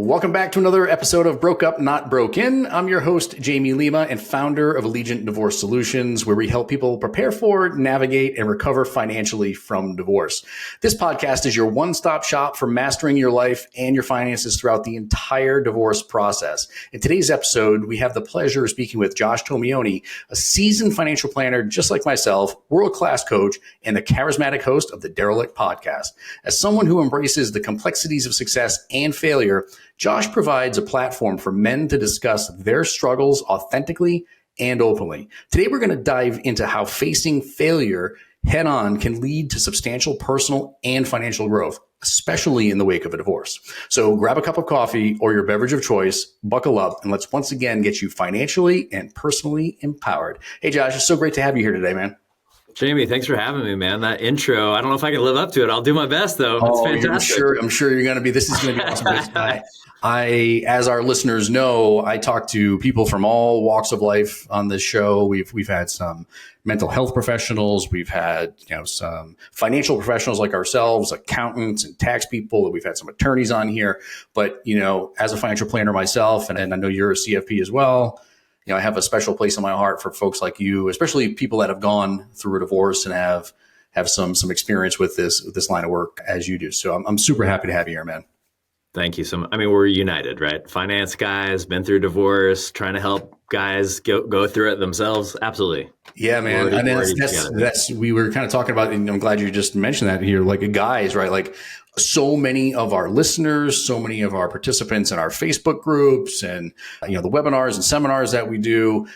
Welcome back to another episode of Broke Up, Not Broken. I'm your host, Jamie Lima, and founder of Allegiant Divorce Solutions, where we help people prepare for, navigate, and recover financially from divorce. This podcast is your one-stop shop for mastering your life and your finances throughout the entire divorce process. In today's episode, we have the pleasure of speaking with Josh Tomeoni, a seasoned financial planner just like myself, world-class coach, and the charismatic host of the Derelict Podcast. As someone who embraces the complexities of success and failure, Josh provides a platform for men to discuss their struggles authentically and openly. Today, we're going to dive into how facing failure head on can lead to substantial personal and financial growth, especially in the wake of a divorce. So grab a cup of coffee or your beverage of choice, buckle up, and let's once again get you financially and personally empowered. Hey, Josh, it's so great to have you here today, man. Jamie, thanks for having me, man. That intro, I don't know if I can live up to it. I'll do my best, though. It's fantastic. I'm sure you're going to be. This is going to be awesome. I, as our listeners know, I talk to people from all walks of life on this show. We've had some mental health professionals. We've had some financial professionals like ourselves, accountants and tax people. We've had some attorneys on here. But as a financial planner myself, and I know you're a CFP as well. I have a special place in my heart for folks like you, especially people that have gone through a divorce and have some experience with this line of work as you do. So I'm super happy to have you here, man. Thank you so much. I mean, we're united, right? Finance guys, been through divorce, trying to help guys go through it themselves. Absolutely. Yeah, man. And that's we were kind of talking about, and I'm glad you just mentioned that here, like guys, right? Like so many of our listeners, so many of our participants in our Facebook groups and, the webinars and seminars that we do,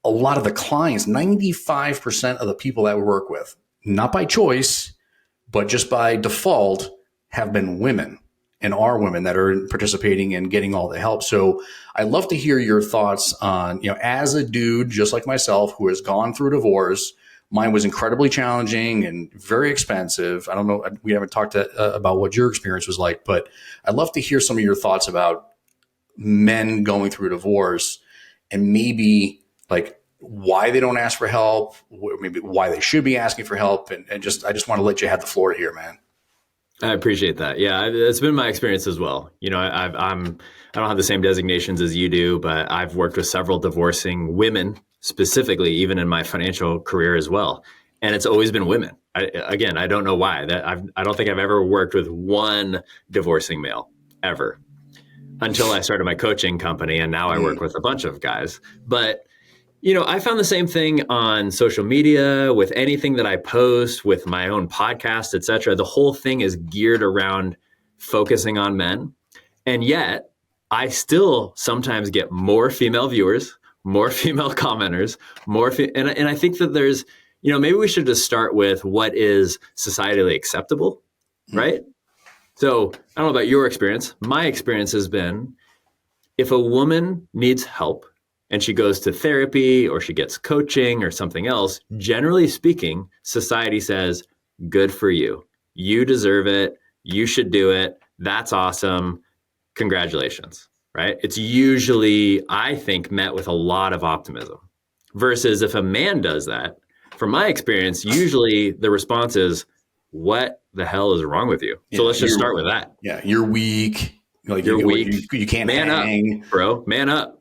a lot of the clients, 95% of the people that we work with, not by choice, but just by default, have been women. And are women that are participating and getting all the help. So I'd love to hear your thoughts on, as a dude, just like myself, who has gone through divorce. Mine was incredibly challenging and very expensive. I don't know. We haven't talked about what your experience was like, but I'd love to hear some of your thoughts about men going through divorce and maybe like why they don't ask for help, maybe why they should be asking for help. And I just want to let you have the floor here, man. I appreciate that. Yeah, it's been my experience as well. I don't have the same designations as you do, but I've worked with several divorcing women specifically, even in my financial career as well. And it's always been women. I don't know why. I don't think I've ever worked with one divorcing male ever until I started my coaching company. And now I work with a bunch of guys. But I found the same thing on social media with anything that I post, with my own podcast, et cetera. The whole thing is geared around focusing on men. And yet I still sometimes get more female viewers, more female commenters, and I think that there's, maybe we should just start with what is societally acceptable, right? So I don't know about your experience. My experience has been if a woman needs help, and she goes to therapy or she gets coaching or something else, generally speaking, society says, good for you. You deserve it. You should do it. That's awesome. Congratulations, right? It's usually, I think, met with a lot of optimism. Versus if a man does that, from my experience, usually the response is, what the hell is wrong with you? So let's just start with that. Yeah, you're weak. You're weak. You can't man hang. Up, bro. Man up.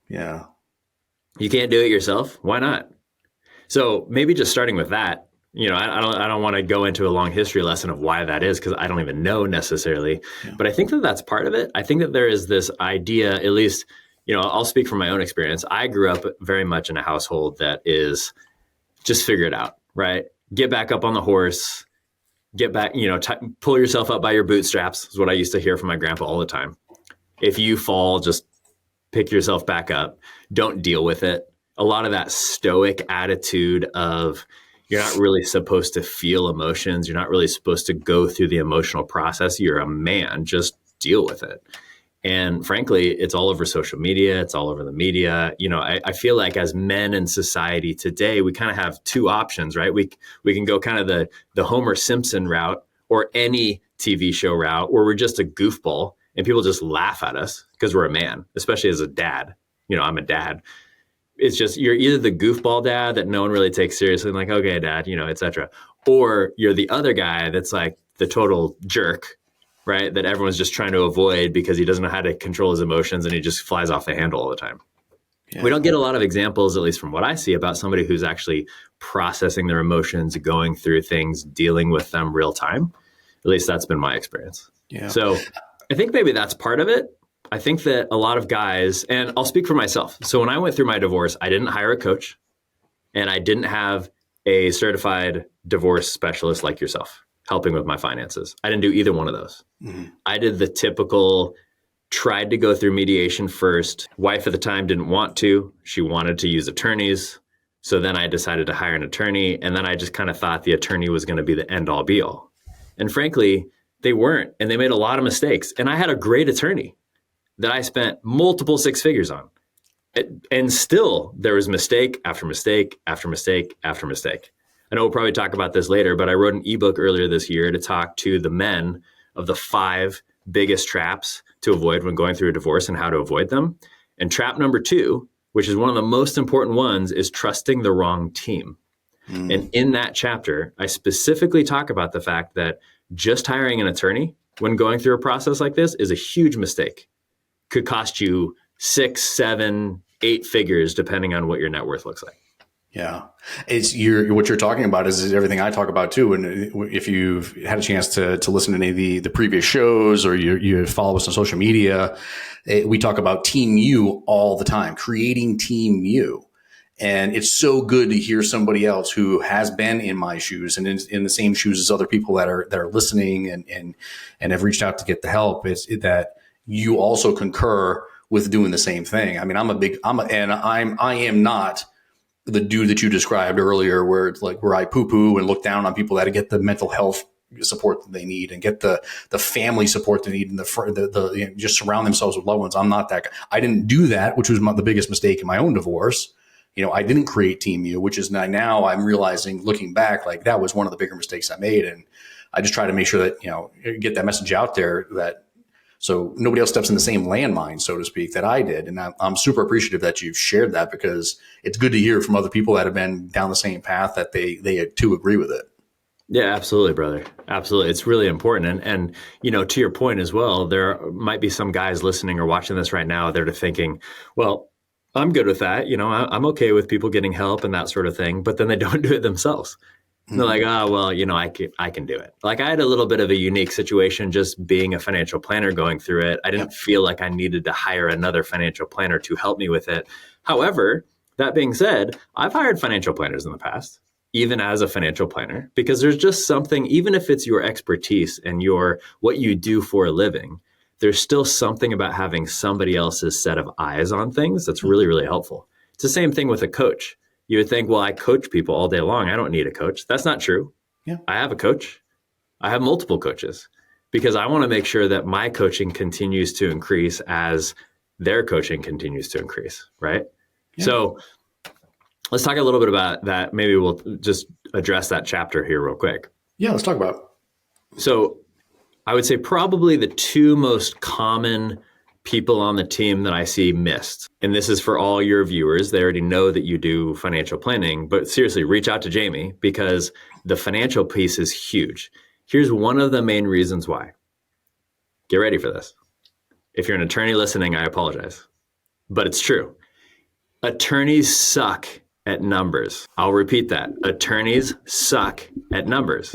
Yeah. You can't do it yourself. Why not? So maybe just starting with that, I don't want to go into a long history lesson of why that is, because I don't even know necessarily. Yeah. But I think that that's part of it. I think that there is this idea, at least, I'll speak from my own experience. I grew up very much in a household that is just figure it out, right? Get back up on the horse, get back, pull yourself up by your bootstraps is what I used to hear from my grandpa all the time. If you fall, just pick yourself back up. Don't deal with it. A lot of that stoic attitude of you're not really supposed to feel emotions. You're not really supposed to go through the emotional process. You're a man. Just deal with it. And frankly, it's all over social media. It's all over the media. I feel like as men in society today, we kind of have two options, right? We can go kind of the Homer Simpson route or any TV show route where we're just a goofball and people just laugh at us because we're a man, especially as a dad. I'm a dad. It's just, you're either the goofball dad that no one really takes seriously, like, okay, dad, et cetera. Or you're the other guy that's like the total jerk right? That everyone's just trying to avoid because he doesn't know how to control his emotions and he just flies off the handle all the time. Yeah. We don't get a lot of examples, at least from what I see, about somebody who's actually processing their emotions, going through things, dealing with them real time. At least that's been my experience. Yeah. So I think maybe that's part of it. I think that a lot of guys, and I'll speak for myself. So when I went through my divorce, I didn't hire a coach and I didn't have a certified divorce specialist like yourself helping with my finances. I didn't do either one of those. Mm-hmm. I did the typical, tried to go through mediation first. Wife at the time didn't want to. She wanted to use attorneys. So then I decided to hire an attorney. And then I just kind of thought the attorney was going to be the end all be all. And frankly, they weren't. And they made a lot of mistakes. And I had a great attorney that I spent multiple six figures on. And still there was mistake after mistake after mistake after mistake. I know we'll probably talk about this later, but I wrote an ebook earlier this year to talk to the men of the 5 biggest traps to avoid when going through a divorce and how to avoid them. And trap number 2, which is one of the most important ones, is trusting the wrong team. And in that chapter, I specifically talk about the fact that just hiring an attorney when going through a process like this is a huge mistake. Could cost you 6, 7, 8 figures, depending on what your net worth looks like. Yeah. It's what you're talking about is everything I talk about too. And if you've had a chance to listen to any of the previous shows or you follow us on social media, we talk about Team You all the time, creating Team You. And it's so good to hear somebody else who has been in my shoes and in the same shoes as other people that are listening and have reached out to get the help. It's that you also concur with doing the same thing. I mean, I am not the dude that you described earlier, where it's like where I poo-poo and look down on people that get the mental health support that they need and get the family support they need and the just surround themselves with loved ones. I'm not that guy. I didn't do that, which was the biggest mistake in my own divorce. I didn't create Team You, which is now I'm realizing, looking back, like that was one of the bigger mistakes I made. And I just try to make sure that, get that message out there so nobody else steps in the same landmine, so to speak, that I did. And I'm super appreciative that you've shared that, because it's good to hear from other people that have been down the same path that they too agree with it. Yeah, absolutely, brother. Absolutely. It's really important. And to your point as well, there might be some guys listening or watching this right now that are thinking, well, I'm good with that. I'm okay with people getting help and that sort of thing, but then they don't do it themselves. Mm-hmm. They're like, oh, well, I can do it. Like I had a little bit of a unique situation just being a financial planner going through it. I didn't feel like I needed to hire another financial planner to help me with it. However, that being said, I've hired financial planners in the past, even as a financial planner, because there's just something, even if it's your expertise and what you do for a living, there's still something about having somebody else's set of eyes on things that's really, really helpful. It's the same thing with a coach. You would think, well, I coach people all day long. I don't need a coach. That's not true. Yeah. I have a coach. I have multiple coaches because I want to make sure that my coaching continues to increase as their coaching continues to increase, right? Yeah. So let's talk a little bit about that. Maybe we'll just address that chapter here real quick. Yeah, let's talk about it. So I would say probably the 2 most common people on the team that I see missed. And this is for all your viewers. They already know that you do financial planning, but seriously, reach out to Jamie because the financial piece is huge. Here's one of the main reasons why. Get ready for this. If you're an attorney listening, I apologize, but it's true. Attorneys suck at numbers. I'll repeat that. Attorneys suck at numbers.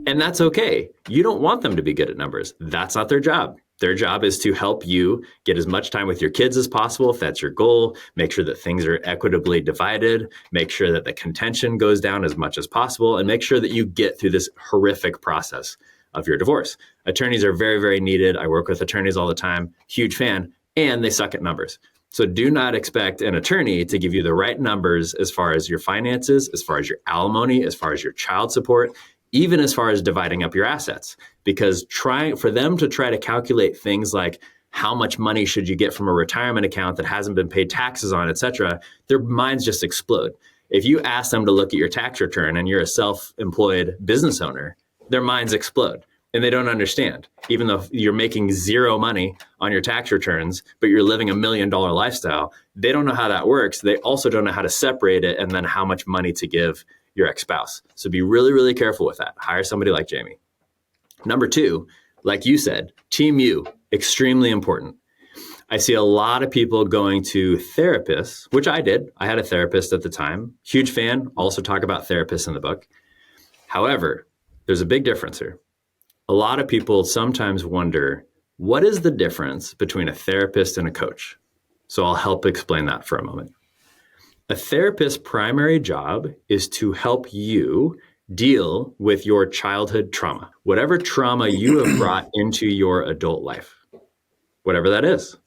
And that's okay. You don't want them to be good at numbers. That's not their job. Their job is to help you get as much time with your kids as possible, if that's your goal. Make sure that things are equitably divided. Make sure that the contention goes down as much as possible, and make sure that you get through this horrific process of your divorce. Attorneys are very, very needed. I work with attorneys all the time. Huge fan. And they suck at numbers. So do not expect an attorney to give you the right numbers as far as your finances, as far as your alimony, as far as your child support, even as far as dividing up your assets, because for them to try to calculate things like how much money should you get from a retirement account that hasn't been paid taxes on, et cetera, their minds just explode. If you ask them to look at your tax return and you're a self-employed business owner, their minds explode and they don't understand. Even though you're making zero money on your tax returns, but you're living $1 million lifestyle, they don't know how that works. They also don't know how to separate it and then how much money to give your ex-spouse. So be really, really careful with that. Hire somebody like Jamie. Number 2, Like you said, Team U, extremely important. I see a lot of people going to therapists, which I did. I had a therapist at the time. Huge fan. Also talk about therapists in the book. However, there's a big difference here. A lot of people sometimes wonder, what is the difference between a therapist and a coach? So I'll help explain that for a moment. A therapist's primary job is to help you deal with your childhood trauma, whatever trauma you have brought into your adult life, whatever that is.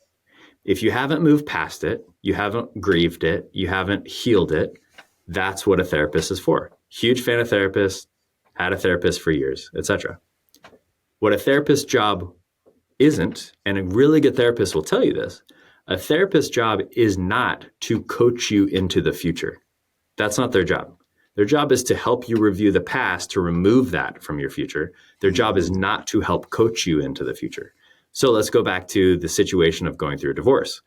If you haven't moved past it, you haven't grieved it, you haven't healed it, that's what a therapist is for. Huge fan of therapists, had a therapist for years, etc. What a therapist's job isn't, and a really good therapist will tell you this, a therapist's job is not to coach you into the future. That's not their job. Their job is to help you review the past, to remove that from your future. Their job is not to help coach you into the future. So let's go back to the situation of going through a divorce.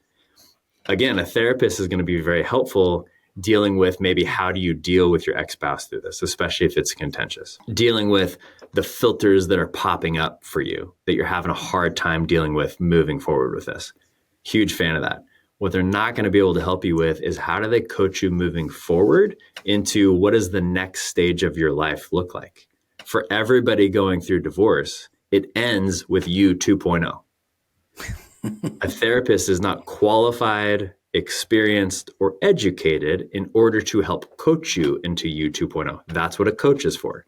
Again, a therapist is going to be very helpful dealing with maybe how do you deal with your ex-spouse through this, especially if it's contentious. Dealing with the filters that are popping up for you that you're having a hard time dealing with moving forward with this. Huge fan of that. What they're not going to be able to help you with is how do they coach you moving forward into what does the next stage of your life look like? For everybody going through divorce, it ends with you 2.0. A therapist is not qualified, experienced, or educated in order to help coach you into you 2.0. That's what a coach is for.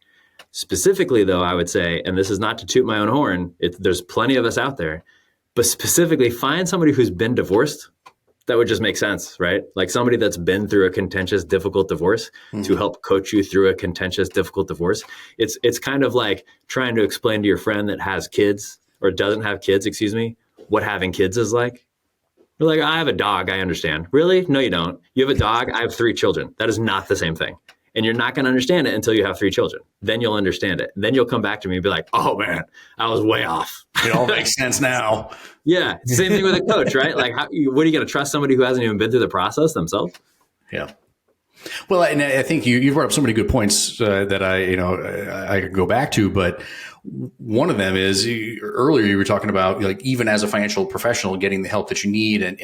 Specifically, though, I would say, and this is not to toot my own horn, there's plenty of us out there, but specifically find somebody who's been divorced. That would just make sense, right? Like somebody that's been through a contentious, difficult divorce to help coach you through a contentious, difficult divorce. It's kind of like trying to explain to your friend that has kids or doesn't have kids, what having kids is like. You're like, I have a dog, I understand. Really? No, you don't. You have a dog, I have 3 children. That is not the same thing. And you're not going to understand it until you have 3 children. Then you'll understand it. Then you'll come back to me and be like, oh man, I was way off. It all makes sense now. Yeah. It's the same thing with a coach, right? Like, what are you going to trust somebody who hasn't even been through the process themselves? Yeah. Well, and I think you brought up so many good points that I could go back to, but one of them is earlier you were talking about, like, even as a financial professional, getting the help that you need, and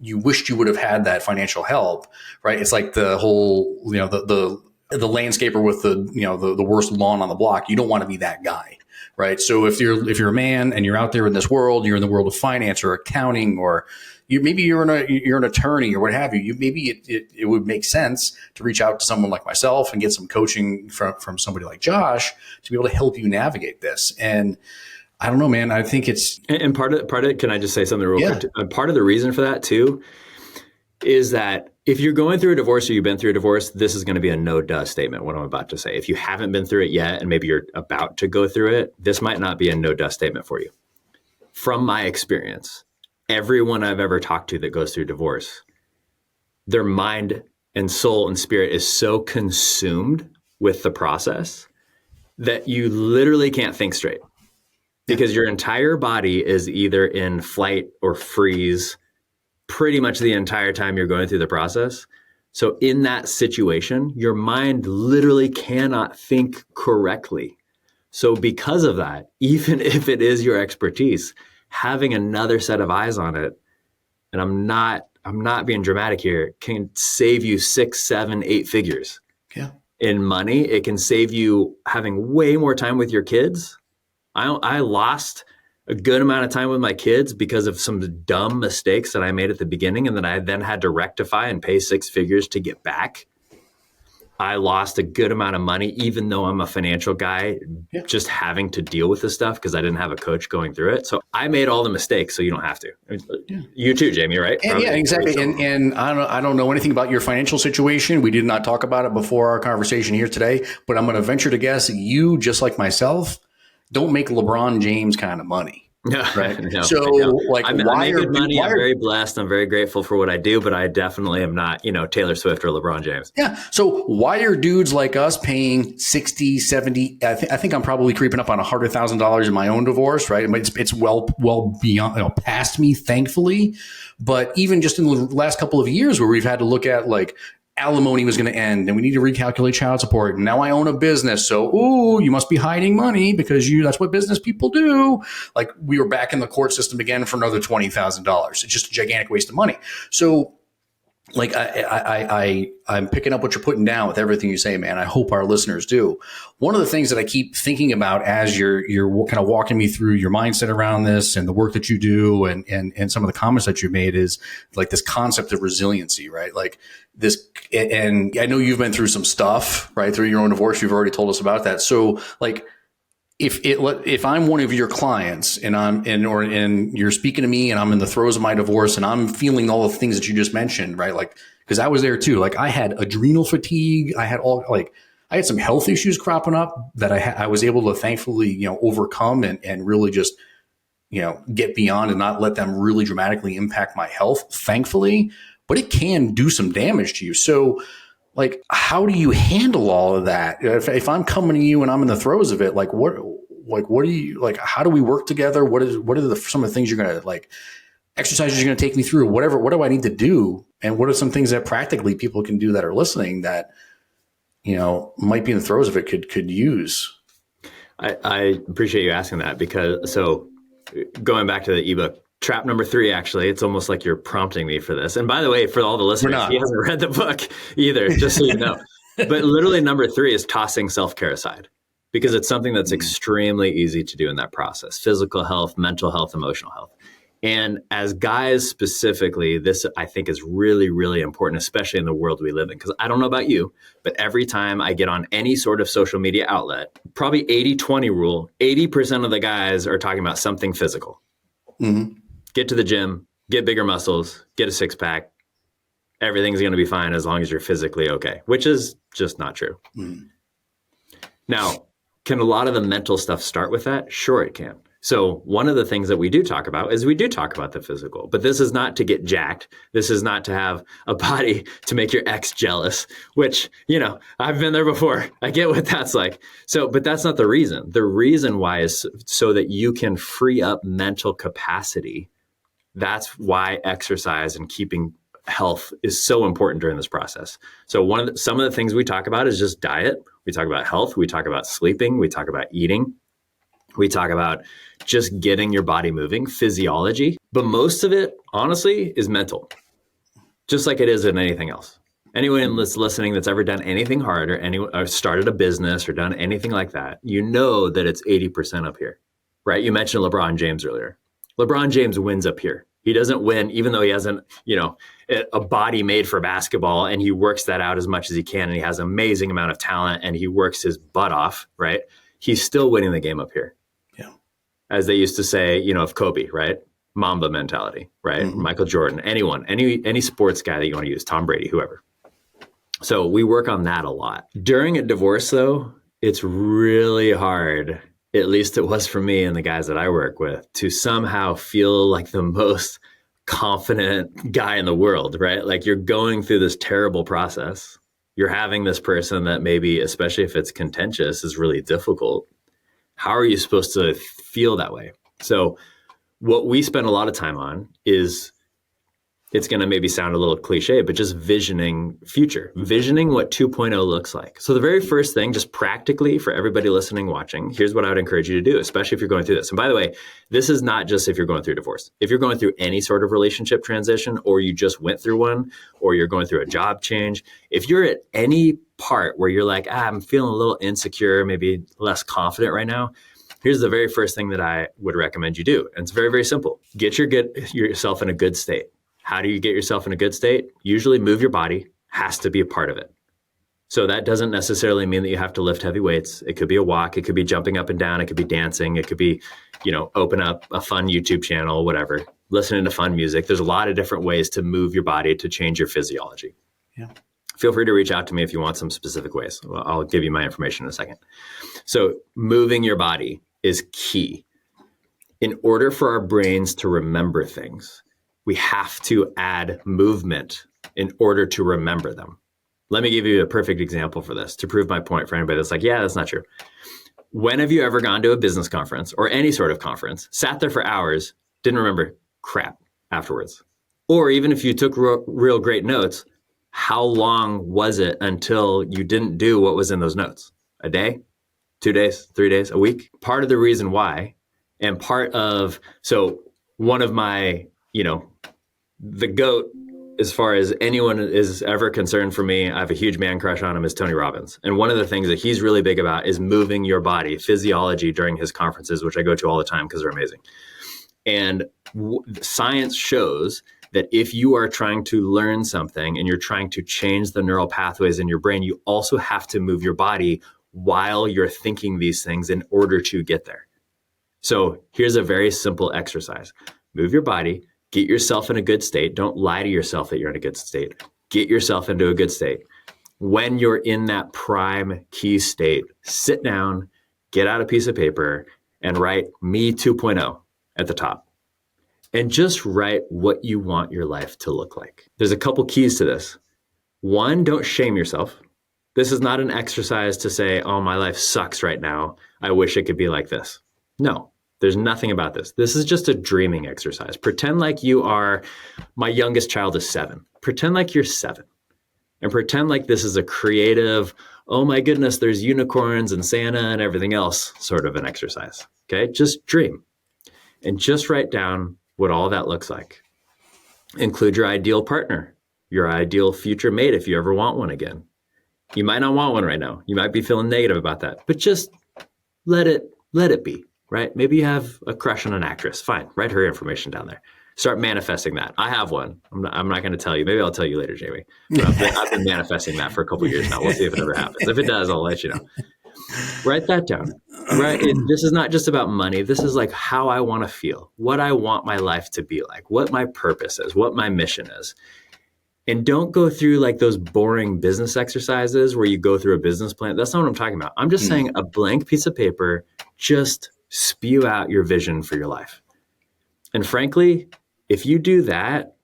you wished you would have had that financial help, right? It's like the whole, the landscaper with the worst lawn on the block. You don't want to be that guy, right? So if you're a man and you're out there in this world, you're in the world of finance or accounting, or maybe you're an attorney or what have you. Maybe it would make sense to reach out to someone like myself and get some coaching from somebody like Josh to be able to help you navigate this. And I don't know, man. I think it's and part of it. Can I just say something real quick? Part of the reason for that too is that if you're going through a divorce or you've been through a divorce, this is going to be a no-duh statement, what I'm about to say. If you haven't been through it yet and maybe you're about to go through it, this might not be a no-duh statement for you. From my experience, everyone I've ever talked to that goes through divorce, their mind and soul and spirit is so consumed with the process that you literally can't think straight because your entire body is either in flight or freeze pretty much the entire time you're going through the process. So in that situation, your mind literally cannot think correctly. So because of that, even if it is your expertise, having another set of eyes on it, and I'm not being dramatic here, can save you 6, 7, 8 figures in money. It can save you having way more time with your kids. I lost a good amount of time with my kids because of some dumb mistakes that I made at the beginning and that I then had to rectify and pay 6 figures to get back. I lost a good amount of money, even though I'm a financial guy, just having to deal with this stuff because I didn't have a coach going through it. So I made all the mistakes, so you don't have to. You too, Jamie, right? And yeah, exactly. And I don't know anything about your financial situation. We did not talk about it before our conversation here today, but I'm going to venture to guess you, just like myself, don't make LeBron James kind of money. Right. No, so like, I make good money. I'm very blessed. I'm very grateful for what I do, but I definitely am not, Taylor Swift or LeBron James. Yeah. So why are dudes like us paying 60, 70? I think I'm probably creeping up on $100,000 in my own divorce, right? It's well beyond, past me, thankfully. But even just in the last couple of years where we've had to look at like alimony was going to end and we need to recalculate child support. And now I own a business. So, ooh, you must be hiding money because that's what business people do. Like we were back in the court system again for another $20,000. It's just a gigantic waste of money. So like I'm picking up what you're putting down with everything you say, man. I hope our listeners do. One of the things that I keep thinking about as you're kind of walking me through your mindset around this and the work that you do and some of the comments that you made is like this concept of resiliency, right? Like this, and I know you've been through some stuff, right? Through your own divorce, you've already told us about that. So like, if I'm one of your clients and you're speaking to me and I'm in the throes of my divorce and I'm feeling all the things that you just mentioned, right? Like, cause I was there too. Like I had adrenal fatigue. I had some health issues cropping up that I was able to thankfully, overcome and really just, get beyond and not let them really dramatically impact my health, thankfully, but it can do some damage to you. So like, how do you handle all of that? If I'm coming to you and I'm in the throes of it, what do you, how do we work together? What are some of the things you're going to exercises you're going to take me through, whatever, what do I need to do? And what are some things that practically people can do that are listening that, might be in the throes of it could use? I appreciate you asking that because going back to the ebook, trap number 3, actually, it's almost like you're prompting me for this. And by the way, for all the listeners, he hasn't read the book either, just so you know. But literally number 3 is tossing self-care aside because it's something that's extremely easy to do in that process. Physical health, mental health, emotional health. And as guys specifically, this I think is really, really important, especially in the world we live in. Because I don't know about you, but every time I get on any sort of social media outlet, probably 80-20 rule, 80% of the guys are talking about something physical. Mm-hmm. Get to the gym, get bigger muscles, get a 6-pack. Everything's going to be fine as long as you're physically okay, which is just not true. Mm. Now, can a lot of the mental stuff start with that? Sure, it can. So one of the things that we do talk about is we do talk about the physical, but this is not to get jacked. This is not to have a body to make your ex jealous, which, I've been there before. I get what that's like. So, but that's not the reason. The reason why is so that you can free up mental capacity. That's why exercise and keeping health is so important during this process. So some of the things we talk about is just diet. We talk about health. We talk about sleeping. We talk about eating. We talk about just getting your body moving, physiology. But most of it, honestly, is mental, just like it is in anything else. Anyone that's listening that's ever done anything hard or started a business or done anything like that, you know that it's 80% up here, right? You mentioned LeBron James earlier. LeBron James wins up here. He doesn't win, even though he hasn't, a body made for basketball, and he works that out as much as he can, and he has an amazing amount of talent, and he works his butt off, right? He's still winning the game up here. Yeah. As they used to say, of Kobe, right? Mamba mentality, right? Mm-hmm. Michael Jordan, anyone, any sports guy that you want to use, Tom Brady, whoever. So we work on that a lot. During a divorce, though, it's really hard, at least it was for me and the guys that I work with, to somehow feel like the most confident guy in the world, right? Like you're going through this terrible process. You're having this person that maybe, especially if it's contentious, is really difficult. How are you supposed to feel that way? So what we spend a lot of time on is, it's going to maybe sound a little cliche, but just visioning what 2.0 looks like. So the very first thing, just practically for everybody listening, watching, here's what I would encourage you to do, especially if you're going through this. And by the way, this is not just if you're going through divorce. If you're going through any sort of relationship transition, or you just went through one, or you're going through a job change, if you're at any part where you're like, I'm feeling a little insecure, maybe less confident right now, here's the very first thing that I would recommend you do. And it's very, very simple. Get yourself in a good state. How do you get yourself in a good state? Usually move your body has to be a part of it. So that doesn't necessarily mean that you have to lift heavy weights. It could be a walk. It could be jumping up and down. It could be dancing. It could be, open up a fun YouTube channel, whatever, listening to fun music. There's a lot of different ways to move your body to change your physiology. Yeah. Feel free to reach out to me if you want some specific ways. I'll give you my information in a second. So moving your body is key. In order for our brains to remember things, we have to add movement in order to remember them. Let me give you a perfect example for this to prove my point for anybody that's like, yeah, that's not true. When have you ever gone to a business conference or any sort of conference, sat there for hours, didn't remember crap afterwards? Or even if you took real great notes, how long was it until you didn't do what was in those notes? A day, 2 days, 3 days, a week? Part of the reason why, and so one of my, the GOAT, as far as anyone is ever concerned for me, I have a huge man crush on him, is Tony Robbins. And one of the things that he's really big about is moving your body, physiology during his conferences, which I go to all the time because they're amazing. And science shows that if you are trying to learn something and you're trying to change the neural pathways in your brain, you also have to move your body while you're thinking these things in order to get there. So here's a very simple exercise. Move your body, get yourself in a good state. Don't lie to yourself that you're in a good state. Get yourself into a good state. When you're in that prime key state, sit down, get out a piece of paper, and write Me 2.0 at the top. And just write what you want your life to look like. There's a couple keys to this. One, don't shame yourself. This is not an exercise to say, oh, my life sucks right now. I wish it could be like this. No, there's nothing about this. This is just a dreaming exercise. Pretend like you are, my youngest child is 7. Pretend like you're 7. And pretend like this is a creative, oh my goodness, there's unicorns and Santa and everything else sort of an exercise. Okay, just dream. And just write down what all that looks like. Include your ideal partner, your ideal future mate if you ever want one again. You might not want one right now. You might be feeling negative about that, but just let it be, right? Maybe you have a crush on an actress. Fine, write her information down there. Start manifesting that. I have one. I'm not going to tell you. Maybe I'll tell you later, Jamie. I've been manifesting that for a couple of years now. We'll see if it ever happens. If it does, I'll let you know. Write that down. Right? This is not just about money. This is like how I want to feel, what I want my life to be like, what my purpose is, what my mission is. And don't go through like those boring business exercises where you go through a business plan. That's not what I'm talking about. I'm just saying a blank piece of paper, just spew out your vision for your life. And frankly, if you do that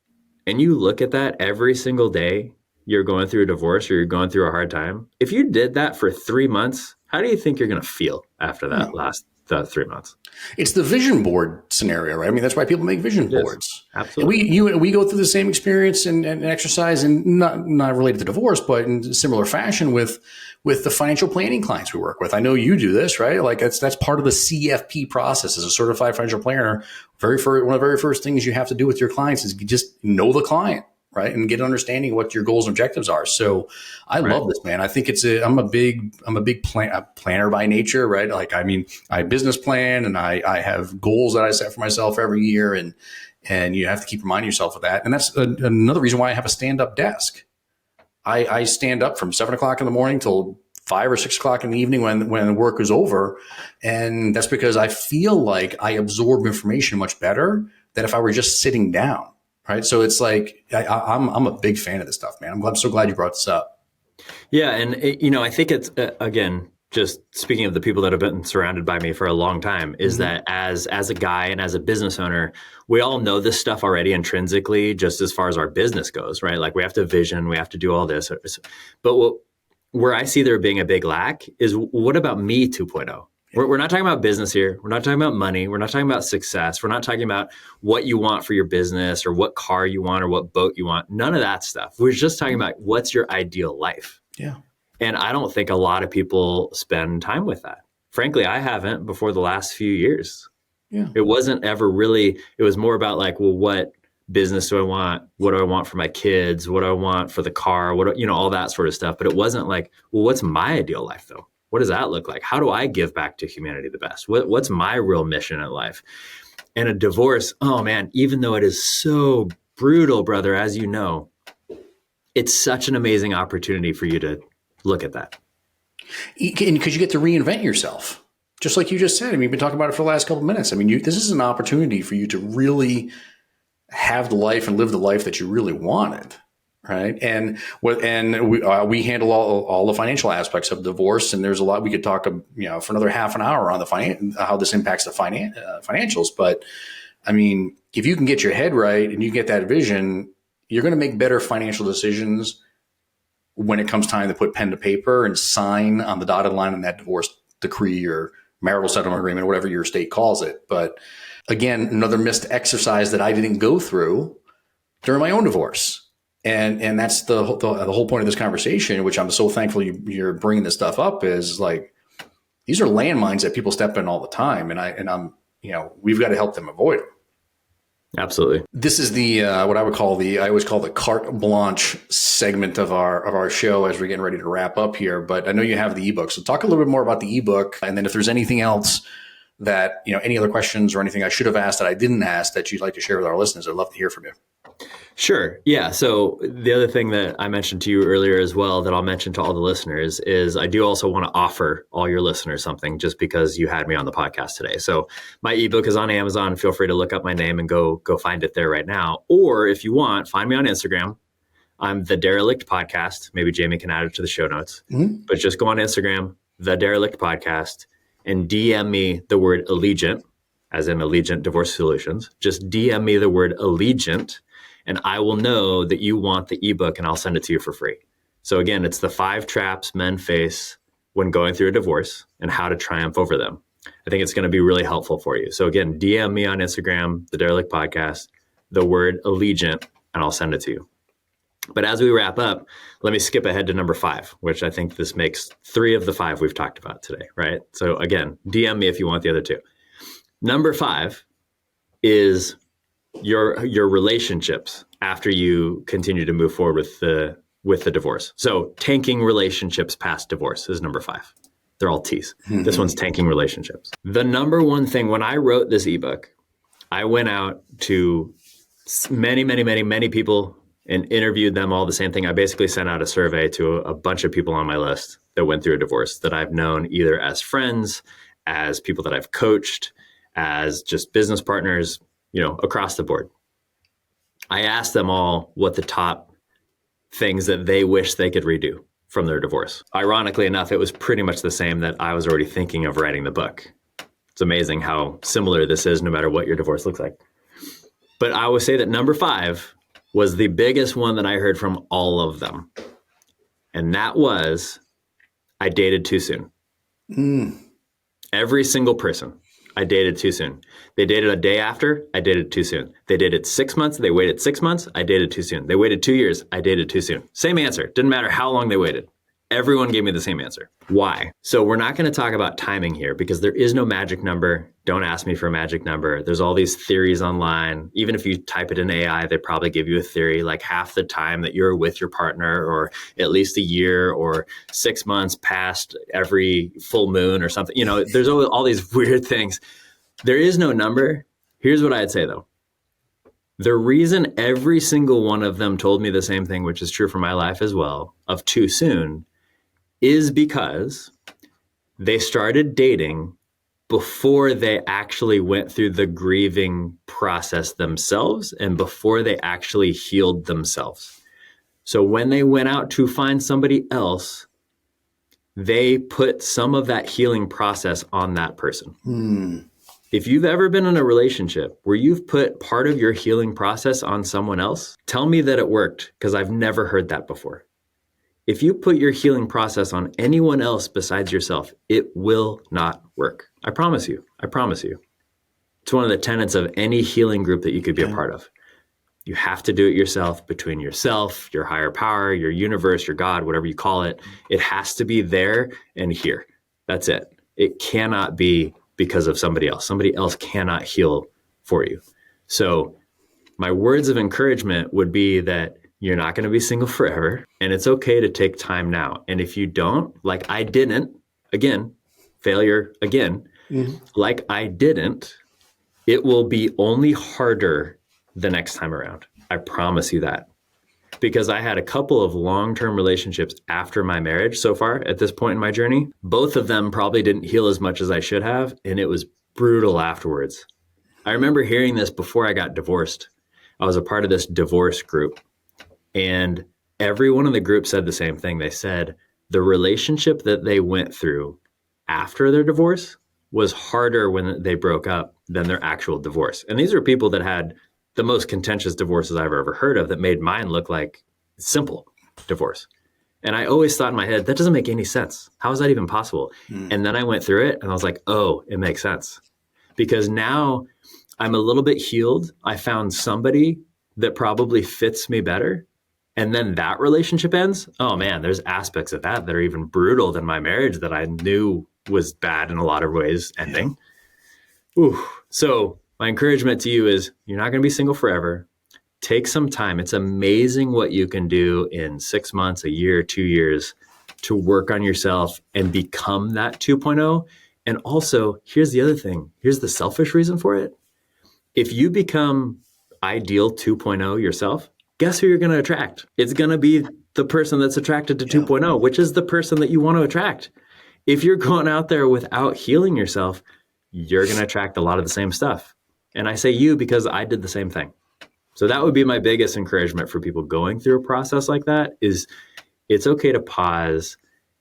and you look at that every single day, you're going through a divorce or you're going through a hard time. If you did that for 3 months, how do you think you're going to feel after that last 3 months? It's the vision board scenario, right? I mean, that's why people make vision boards. Absolutely. And we go through the same experience and exercise, and not related to divorce, but in similar fashion with the financial planning clients we work with. I know you do this, right? Like that's part of the CFP process as a certified financial planner. One of the very first things you have to do with your clients is just know the client, right? And get an understanding of what your goals and objectives are. So I love this, man. I think I'm a big planner by nature, right? Like, I mean, I business plan and I have goals that I set for myself every year, and you have to keep reminding yourself of that. And that's another reason why I have a stand-up desk. I stand up from 7 o'clock in the morning till 5 or 6 o'clock in the evening when work is over. And that's because I feel like I absorb information much better than if I were just sitting down. Right. So it's like, I'm a big fan of this stuff, man. I'm so glad you brought this up. Yeah. And, I think it's, again, just speaking of the people that have been surrounded by me for a long time, is that as a guy and as a business owner, we all know this stuff already intrinsically, just as far as our business goes, right? Like we have to vision, we have to do all this. But where I see there being a big lack is, what about Me 2.0? We're not talking about business here. We're not talking about money. We're not talking about success. We're not talking about what you want for your business or what car you want or what boat you want. None of that stuff. We're just talking about what's your ideal life. Yeah. And I don't think a lot of people spend time with that. Frankly, I haven't before the last few years. Yeah. It wasn't ever really, it was more about like, well, what business do I want? What do I want for my kids? What do I want for the car? All that sort of stuff. But it wasn't like, well, what's my ideal life though? What does that look like? How do I give back to humanity the best? What's my real mission in life? And a divorce, oh man, even though it is so brutal, brother, as you know, it's such an amazing opportunity for you to look at that. Because you get to reinvent yourself. Just like you just said. I mean, you've been talking about it for the last couple of minutes. I mean, this is an opportunity for you to really have the life and live the life that you really wanted. Right. And we handle all the financial aspects of divorce. And there's a lot we could talk, for another half an hour on how this impacts the financials. But I mean, if you can get your head right and you get that vision, you're going to make better financial decisions when it comes time to put pen to paper and sign on the dotted line on that divorce decree or marital settlement agreement, or whatever your state calls it. But again, another missed exercise that I didn't go through during my own divorce. And that's the whole point of this conversation, which I'm so thankful you're bringing this stuff up, is like, these are landmines that people step in all the time. And I'm, we've got to help them avoid them. Absolutely. This is the what I always call the carte blanche segment of our show as we're getting ready to wrap up here. But I know you have the ebook, so talk a little bit more about the ebook, and then if there's anything else that any other questions or anything I should have asked that I didn't ask that you'd like to share with our listeners, I'd love to hear from you. Sure. Yeah. So the other thing that I mentioned to you earlier as well that I'll mention to all the listeners is I do also want to offer all your listeners something just because you had me on the podcast today. So my ebook is on Amazon. Feel free to look up my name and go find it there right now. Or if you want, find me on Instagram. I'm the Derelict Podcast. Maybe Jamie can add it to the show notes. Mm-hmm. But just go on Instagram, the Derelict Podcast, and DM me the word Allegiant, as in Allegiant Divorce Solutions. Just DM me the word Allegiant, and I will know that you want the ebook, and I'll send it to you for free. So again, it's the 5 traps men face when going through a divorce and how to triumph over them. I think it's going to be really helpful for you. So again, DM me on Instagram, the Derelict Podcast, the word Allegiant, and I'll send it to you. But as we wrap up, let me skip ahead to number 5, which I think this makes 3 of the 5 we've talked about today, right? So again, DM me if you want the other 2. Number 5 is your relationships after you continue to move forward with the divorce. So tanking relationships past divorce is number 5. They're all T's. Mm-hmm. This one's tanking relationships. The number one thing, when I wrote this ebook, I went out to many people and interviewed them all the same thing. I basically sent out a survey to a bunch of people on my list that went through a divorce that I've known either as friends, as people that I've coached, as just business partners, across the board. I asked them all what the top things that they wish they could redo from their divorce. Ironically enough, it was pretty much the same that I was already thinking of writing the book. It's amazing how similar this is no matter what your divorce looks like. But I would say that number 5 was the biggest one that I heard from all of them. And that was, I dated too soon. Every single person. I dated too soon. They dated a day after, I dated too soon. They dated 6 months, they waited 6 months, I dated too soon. They waited 2 years, I dated too soon. Same answer. Didn't matter how long they waited. Everyone gave me the same answer. Why? So we're not going to talk about timing here because there is no magic number. Don't ask me for a magic number. There's all these theories online. Even if you type it in AI, they probably give you a theory like half the time that you're with your partner, or at least a year, or 6 months past every full moon or something. There's all these weird things. There is no number. Here's what I'd say though. The reason every single one of them told me the same thing, which is true for my life as well, of too soon, is because they started dating before they actually went through the grieving process themselves and before they actually healed themselves. So when they went out to find somebody else, they put some of that healing process on that person. If you've ever been in a relationship where you've put part of your healing process on someone else, tell me that it worked, because I've never heard that before. If you put your healing process on anyone else besides yourself, it will not work. I promise you. I promise you. It's one of the tenets of any healing group that you could be a part of. You have to do it yourself, between yourself, your higher power, your universe, your God, whatever you call it. It has to be there and here. That's it. It cannot be because of somebody else. Somebody else cannot heal for you. So my words of encouragement would be that you're not going to be single forever, and it's okay to take time now. And if you don't, like I didn't, again, failure again, like I didn't, it will be only harder the next time around. I promise you that. Because I had a couple of long-term relationships after my marriage so far at this point in my journey. Both of them probably didn't heal as much as I should have, and it was brutal afterwards. I remember hearing this before I got divorced. I was a part of this divorce group, and everyone in the group said the same thing. They said the relationship that they went through after their divorce was harder when they broke up than their actual divorce. And these are people that had the most contentious divorces I've ever heard of that made mine look like simple divorce. And I always thought in my head, that doesn't make any sense. How is that even possible? And then I went through it and I was like, oh, it makes sense. Because now I'm a little bit healed. I found somebody that probably fits me better. and then that relationship ends, oh man, there's aspects of that are even brutal than my marriage that I knew was bad in a lot of ways ending. Ooh. So my encouragement to you is you're not going to be single forever. Take some time. It's amazing what you can do in 6 months, a year, 2 years to work on yourself and become that 2.0. And also, here's the other thing. Here's the selfish reason for it. If you become ideal 2.0 yourself, guess who you're going to attract? It's going to be the person that's attracted to 2.0, which is the person that you want to attract. If you're going out there without healing yourself, you're going to attract a lot of the same stuff. And I say you because I did the same thing. So that would be my biggest encouragement for people going through a process like that is it's okay to pause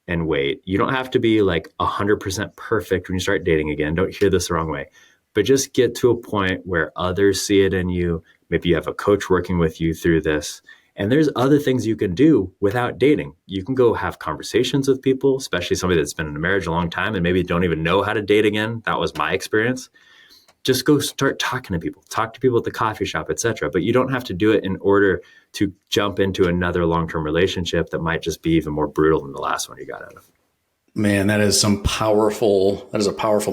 and wait. You don't have to be like 100% perfect when you start dating again. Don't hear this the wrong way. But just get to a point where others see it in you. Maybe you have a coach working with you through this. And there's other things you can do without dating. You can go have conversations with people, especially somebody that's been in a marriage a long time and maybe don't even know how to date again. That was my experience. Just go start talking to people. Talk to people at the coffee shop, etc. But you don't have to do it in order to jump into another long-term relationship that might just be even more brutal than the last one you got out of. Man, that is a powerful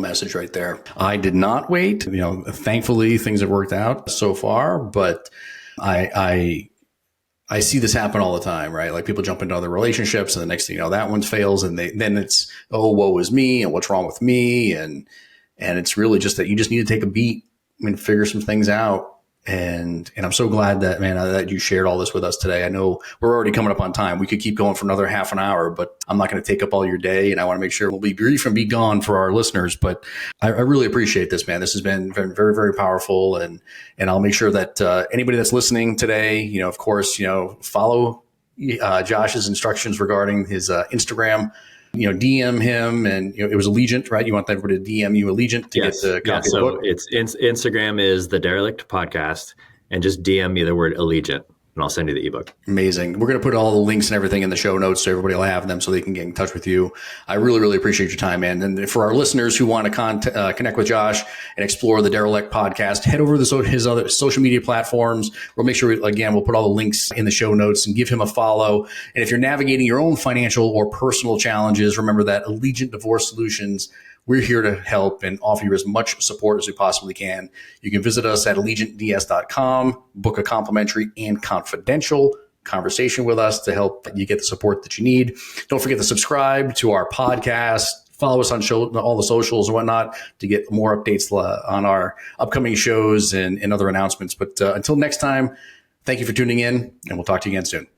message right there. I did not wait. Thankfully things have worked out so far, but I see this happen all the time, right? Like people jump into other relationships and the next thing you know, that one fails and then it's, oh, woe is me and what's wrong with me. And it's really just that you just need to take a beat and figure some things out. And I'm so glad that, man, that you shared all this with us today. I know we're already coming up on time. We could keep going for another half an hour, but I'm not going to take up all your day. And I want to make sure we'll be brief and be gone for our listeners. But I really appreciate this, man. This has been very, very, very powerful. And I'll make sure that anybody that's listening today, of course, follow Josh's instructions regarding his Instagram. DM him, and it was Allegiant, right? You want everybody to DM you Allegiant to get the copy of the book? It's Instagram is the Derelict Podcast, and just DM me the word Allegiant, and I'll send you the ebook. Amazing. We're going to put all the links and everything in the show notes so everybody will have them so they can get in touch with you. I really, really appreciate your time, man. And for our listeners who want to connect with Josh and explore the Derelict Podcast, head over to his other social media platforms. We'll make sure, we'll put all the links in the show notes and give him a follow. And if you're navigating your own financial or personal challenges, remember that Allegiant Divorce Solutions, we're here to help and offer you as much support as we possibly can. You can visit us at allegiantds.com, book a complimentary and confidential conversation with us to help you get the support that you need. Don't forget to subscribe to our podcast. Follow us on all the socials and whatnot to get more updates on our upcoming shows and other announcements. But until next time, thank you for tuning in, and we'll talk to you again soon.